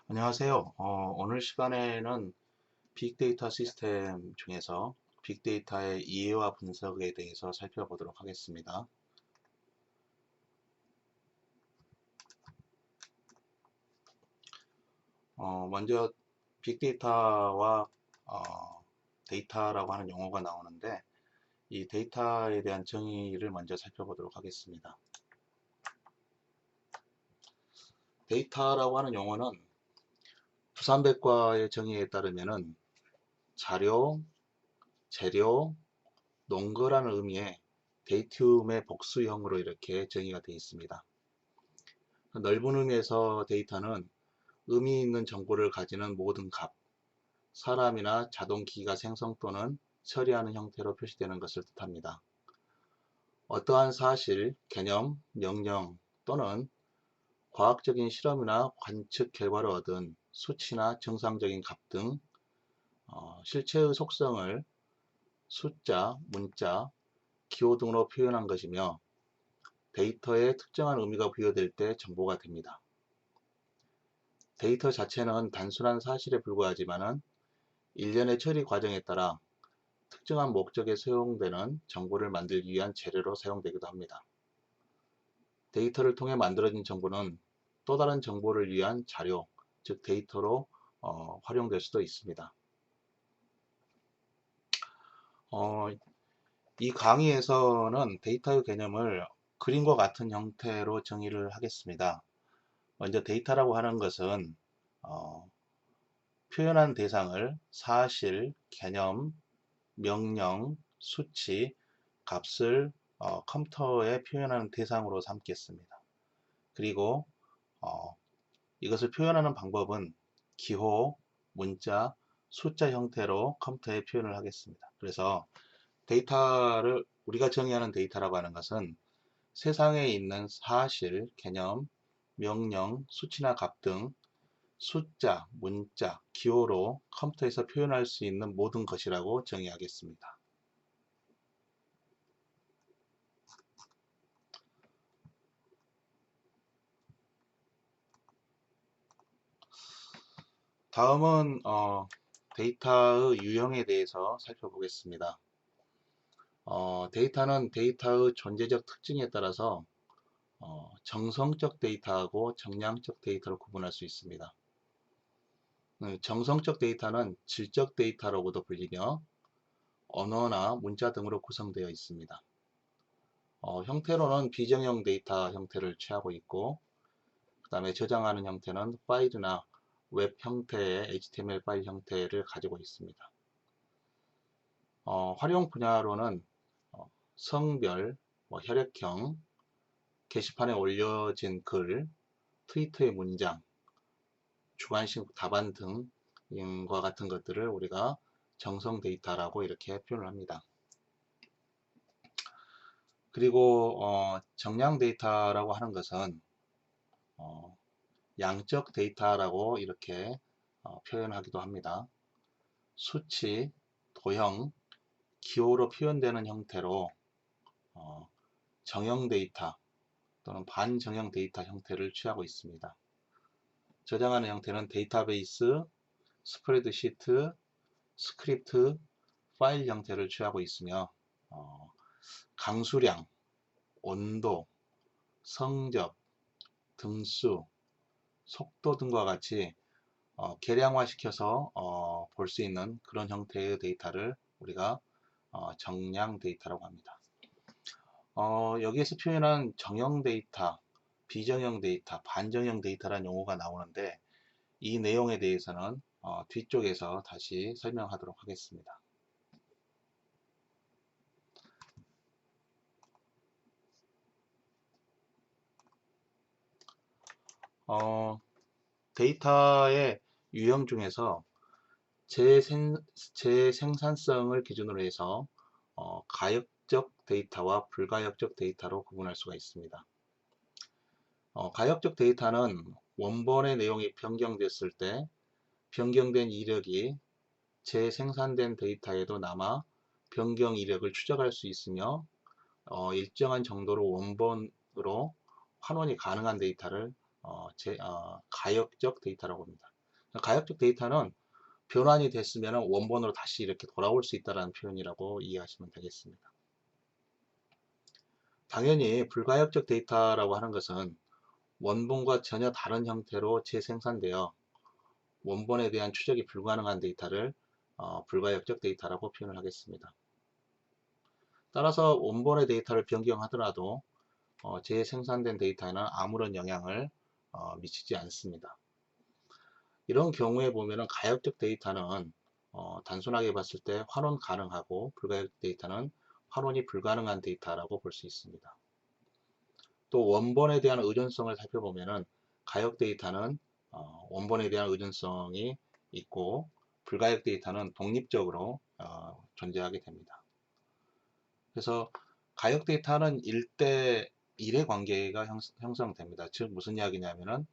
안녕하세요. 오늘 시간에는 빅데이터 시스템 중에서 빅데이터의 이해와 분석에 대해서 살펴보도록 하겠습니다. 먼저 빅데이터와 데이터라고 하는 용어가 나오는데 이 데이터에 대한 정의를 먼저 살펴보도록 하겠습니다. 데이터라고 하는 용어는 부산백과의 정의에 따르면은 자료, 재료, 논거라는 의미의 데이텀의 복수형으로 이렇게 정의가 되어 있습니다. 넓은 의미에서 데이터는 의미 있는 정보를 가지는 모든 값, 사람이나 자동기기가 생성 또는 처리하는 형태로 표시되는 것을 뜻합니다. 어떠한 사실, 개념, 명령 또는 과학적인 실험이나 관측 결과로 얻은 수치나 정상적인 값 등 실체의 속성을 숫자, 문자, 기호 등으로 표현한 것이며 데이터에 특정한 의미가 부여될 때 정보가 됩니다. 데이터 자체는 단순한 사실에 불과하지만 일련의 처리 과정에 따라 특정한 목적에 사용되는 정보를 만들기 위한 재료로 사용되기도 합니다. 데이터를 통해 만들어진 정보는 또 다른 정보를 위한 자료, 즉 데이터로 활용될 수도 있습니다. 어, 이 강의에서는 데이터의 개념을 그림과 같은 형태로 정의를 하겠습니다. 먼저 데이터라고 하는 것은 표현한 대상을 사실, 개념, 명령, 수치, 값을 컴퓨터에 표현하는 대상으로 삼겠습니다. 그리고 이것을 표현하는 방법은 기호, 문자, 숫자 형태로 컴퓨터에 표현을 하겠습니다. 그래서 데이터를 우리가 정의하는 데이터라고 하는 것은 세상에 있는 사실, 개념, 명령, 수치나 값 등 숫자, 문자, 기호로 컴퓨터에서 표현할 수 있는 모든 것이라고 정의하겠습니다. 다음은 데이터의 유형에 대해서 살펴보겠습니다. 데이터는 데이터의 존재적 특징에 따라서 정성적 데이터하고 정량적 데이터로 구분할 수 있습니다. 정성적 데이터는 질적 데이터라고도 불리며 언어나 문자 등으로 구성되어 있습니다. 형태로는 비정형 데이터 형태를 취하고 있고 그 다음에 저장하는 형태는 파일이나 웹 형태의 HTML 파일 형태를 가지고 있습니다. 활용 분야로는 성별, 혈액형, 게시판에 올려진 글, 트위터의 문장, 주관식 답안 등과 같은 것들을 우리가 정성 데이터라고 이렇게 표현을 합니다. 그리고 정량 데이터라고 하는 것은 양적 데이터라고 이렇게 표현하기도 합니다. 수치, 도형, 기호로 표현되는 형태로 정형 데이터 또는 반정형 데이터 형태를 취하고 있습니다. 저장하는 형태는 데이터베이스, 스프레드시트, 스크립트, 파일 형태를 취하고 있으며 강수량, 온도, 성적, 등수, 속도 등과 같이 계량화시켜서 볼 수 있는 그런 형태의 데이터를 우리가 정량 데이터라고 합니다. 여기에서 표현한 정형 데이터, 비정형 데이터, 반정형 데이터라는 용어가 나오는데 이 내용에 대해서는 뒤쪽에서 다시 설명하도록 하겠습니다. 데이터의 유형 중에서 재생산성을 기준으로 해서 가역적 데이터와 불가역적 데이터로 구분할 수가 있습니다. 가역적 데이터는 원본의 내용이 변경됐을 때 변경된 이력이 재생산된 데이터에도 남아 변경 이력을 추적할 수 있으며 일정한 정도로 원본으로 환원이 가능한 데이터를 가역적 데이터라고 합니다. 가역적 데이터는 변환이 됐으면 원본으로 다시 이렇게 돌아올 수 있다는 표현이라고 이해하시면 되겠습니다. 당연히 불가역적 데이터라고 하는 것은 원본과 전혀 다른 형태로 재생산되어 원본에 대한 추적이 불가능한 데이터를 불가역적 데이터라고 표현을 하겠습니다. 따라서 원본의 데이터를 변경하더라도 재생산된 데이터에는 아무런 영향을 미치지 않습니다. 이런 경우에 보면은 가역적 데이터는 단순하게 봤을 때 환원 가능하고 불가역적 데이터는 환원이 불가능한 데이터라고 볼 수 있습니다. 또 원본에 대한 의존성을 살펴보면은 가역 데이터는 원본에 대한 의존성이 있고 불가역 데이터는 독립적으로 존재하게 됩니다. 그래서 가역 데이터는 1대 1의 관계가 형성됩니다. 즉 무슨 이야기냐면은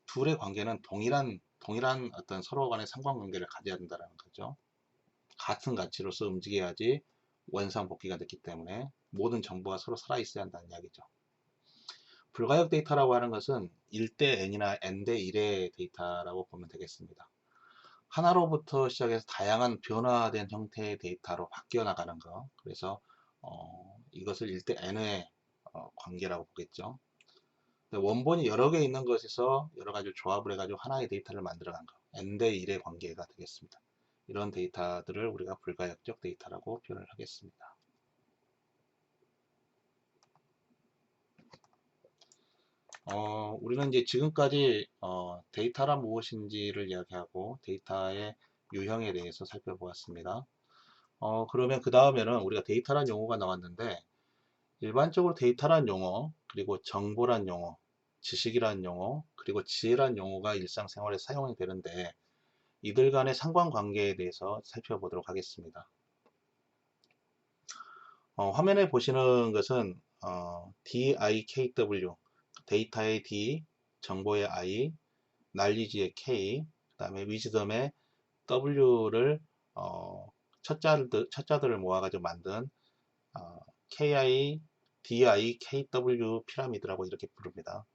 둘의 관계는 동일한 어떤 서로 간의 상관관계를 가져야 된다는 거죠. 같은 가치로서 움직여야지 원상복귀가 됐기 때문에 모든 정보가 서로 살아있어야 한다는 이야기죠. 불가역 데이터라고 하는 것은 1대 n이나 n대 1의 데이터라고 보면 되겠습니다. 하나로부터 시작해서 다양한 변화된 형태의 데이터로 바뀌어 나가는 것. 그래서 이것을 1대 n의 관계라고 보겠죠. 원본이 여러 개 있는 것에서 여러 가지 조합을 해가지고 하나의 데이터를 만들어간 것. n대 1의 관계가 되겠습니다. 이런 데이터들을 우리가 불가역적 데이터라고 표현을 하겠습니다. 우리는 이제 지금까지 데이터란 무엇인지를 이야기하고 데이터의 유형에 대해서 살펴보았습니다. 그러면 그 다음에는 우리가 데이터란 용어가 나왔는데 일반적으로 데이터란 용어, 그리고 정보란 용어, 지식이란 용어, 그리고 지혜란 용어가 일상생활에 사용이 되는데 이들 간의 상관관계에 대해서 살펴보도록 하겠습니다. 화면에 보시는 것은 DIKW, 데이터의 D, 정보의 I, 날리지의 K, 그 다음에 위즈덤의 W를 첫 자들을 모아가지고 만든 KI, DI, KW 피라미드라고 이렇게 부릅니다.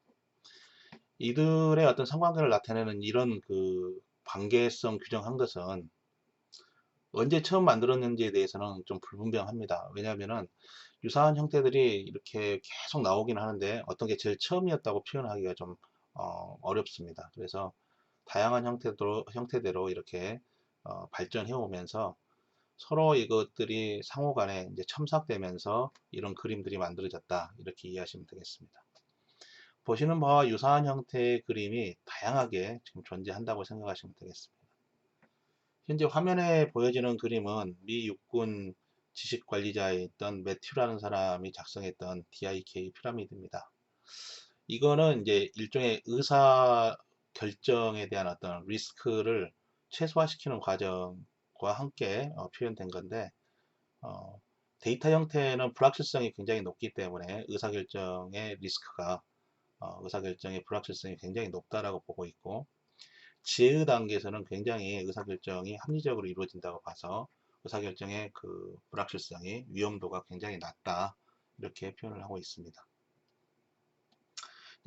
이들의 어떤 상관관계를 나타내는 이런 그 관계성 규정한 것은 언제 처음 만들었는지에 대해서는 좀 불분명합니다. 왜냐하면은 유사한 형태들이 이렇게 계속 나오긴 하는데 어떤 게 제일 처음이었다고 표현하기가 좀 어렵습니다. 그래서 다양한 형태대로 이렇게 발전해 오면서 서로 이것들이 상호 간에 이제 첨삭되면서 이런 그림들이 만들어졌다. 이렇게 이해하시면 되겠습니다. 보시는 바와 유사한 형태의 그림이 다양하게 지금 존재한다고 생각하시면 되겠습니다. 현재 화면에 보여지는 그림은 미 육군 지식관리자에 있던 매튜라는 사람이 작성했던 DIK 피라미드입니다. 이거는 이제 일종의 의사 결정에 대한 어떤 리스크를 최소화시키는 과정과 함께 표현된 건데 데이터 형태는 불확실성이 굉장히 높기 때문에 의사결정의 리스크가 의사결정의 불확실성이 굉장히 높다라고 보고 있고 지혜 단계에서는 굉장히 의사결정이 합리적으로 이루어진다고 봐서 의사결정의 그 불확실성이 위험도가 굉장히 낮다 이렇게 표현을 하고 있습니다.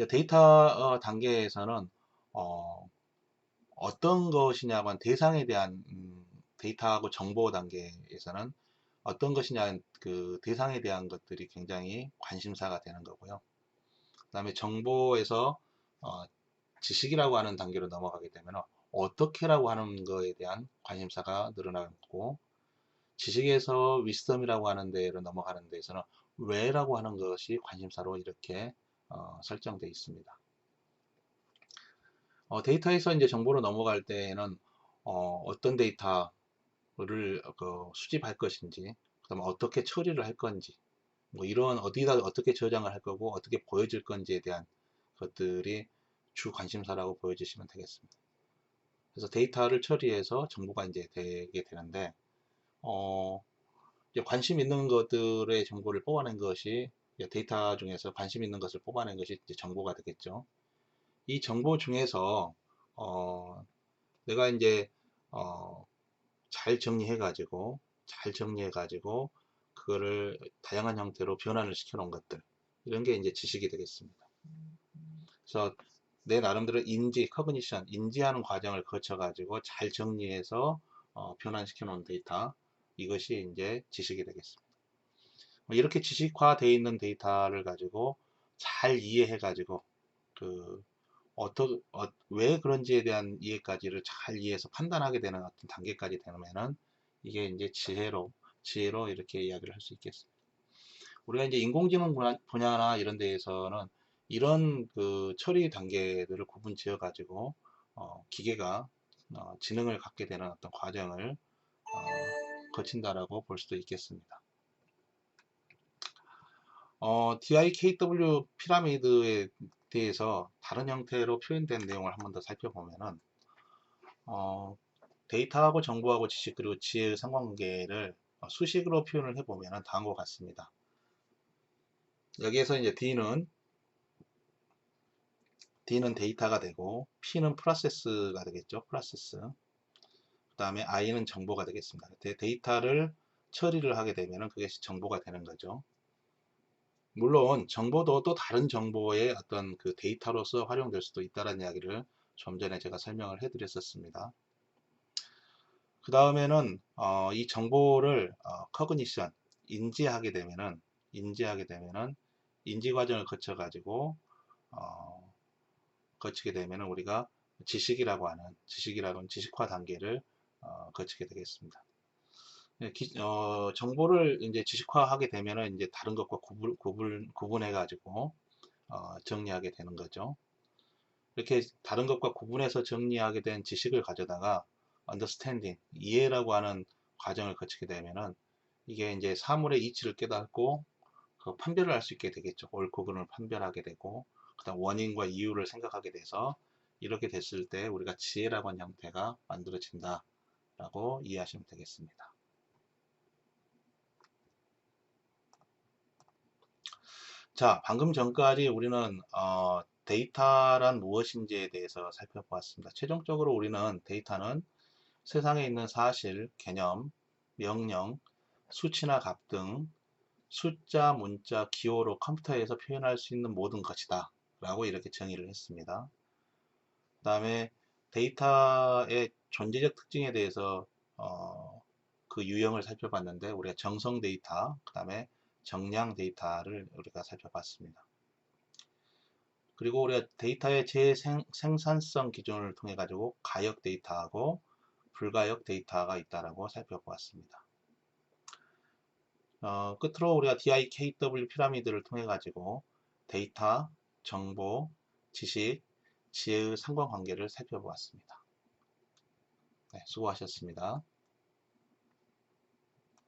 데이터 단계에서는 어떤 것이냐고 한 대상에 대한 데이터하고 정보 단계에서는 어떤 것이냐 그 대상에 대한 것들이 굉장히 관심사가 되는 거고요. 그 다음에 정보에서 지식이라고 하는 단계로 넘어가게 되면 어떻게라고 하는 거에 대한 관심사가 늘어나고 지식에서 위스덤이라고 하는 데로 넘어가는 데에서는 왜라고 하는 것이 관심사로 이렇게 설정되어 있습니다. 데이터에서 이제 정보로 넘어갈 때에는 어떤 데이터를 수집할 것인지, 그다음에 어떻게 처리를 할 건지, 뭐 이런 어디다 어떻게 저장을 할 거고 어떻게 보여질 건지에 대한 것들이 주 관심사라고 보여주시면 되겠습니다. 그래서 데이터를 처리해서 정보가 이제 되게 되는데, 이제 관심 있는 것들의 정보를 뽑아낸 것이 데이터 중에서 관심 있는 것을 뽑아낸 것이 이제 정보가 되겠죠. 이 정보 중에서 내가 이제 잘 정리해 가지고 그거를 다양한 형태로 변환을 시켜 놓은 것들 이런 게 이제 지식이 되겠습니다. 그래서 내 나름대로 인지, 커그니션, 인지하는 과정을 거쳐가지고 잘 정리해서 변환시켜 놓은 데이터, 이것이 이제 지식이 되겠습니다. 이렇게 지식화되어 있는 데이터를 가지고 잘 이해해가지고 그 왜 그런지에 대한 이해까지를 잘 이해해서 판단하게 되는 어떤 단계까지 되면은 이게 이제 지혜로 이렇게 이야기를 할 수 있겠습니다. 우리가 이제 인공지능 분야나 이런 데에서는 이런 그 처리 단계들을 구분 지어 가지고 기계가 지능을 갖게 되는 어떤 과정을 거친다라고 볼 수도 있겠습니다. DIKW 피라미드에 대해서 다른 형태로 표현된 내용을 한 번 더 살펴보면은 데이터하고 정보하고 지식 그리고 지혜의 상관관계를 수식으로 표현을 해보면 다음과 같습니다. 여기에서 이제 D는 데이터가 되고 P는 프로세스가 되겠죠. 프로세스. 그 다음에 I는 정보가 되겠습니다. 데이터를 처리를 하게 되면 그것이 정보가 되는 거죠. 물론 정보도 또 다른 정보의 어떤 그 데이터로서 활용될 수도 있다는 이야기를 좀 전에 제가 설명을 해드렸었습니다. 그 다음에는 이 정보를 커그니션 인지하게 되면은 인지 과정을 거쳐 가지고 거치게 되면은 우리가 지식이라고 하는 지식화 단계를 거치게 되겠습니다. 정보를 이제 지식화하게 되면은 이제 다른 것과 구분해 가지고 정리하게 되는 거죠. 이렇게 다른 것과 구분해서 정리하게 된 지식을 가져다가 understanding, 이해라고 하는 과정을 거치게 되면은 이게 이제 사물의 이치를 깨닫고 그 판별을 할 수 있게 되겠죠. 옳고 그름을 판별하게 되고, 그다음 원인과 이유를 생각하게 돼서 이렇게 됐을 때 우리가 지혜라고 하는 형태가 만들어진다라고 이해하시면 되겠습니다. 자, 방금 전까지 우리는 데이터란 무엇인지에 대해서 살펴보았습니다. 최종적으로 우리는 데이터는 세상에 있는 사실, 개념, 명령, 수치나 값 등 숫자, 문자, 기호로 컴퓨터에서 표현할 수 있는 모든 것이다 라고 이렇게 정의를 했습니다. 그 다음에 데이터의 존재적 특징에 대해서 그 유형을 살펴봤는데 우리가 정성 데이터, 그 다음에 정량 데이터를 우리가 살펴봤습니다. 그리고 우리가 데이터의 재생산성 기준을 통해 가지고 가역 데이터하고 불가역 데이터가 있다라고 살펴보았습니다. 끝으로 우리가 DIKW 피라미드를 통해 가지고 데이터, 정보, 지식, 지혜의 상관관계를 살펴보았습니다. 네, 수고하셨습니다.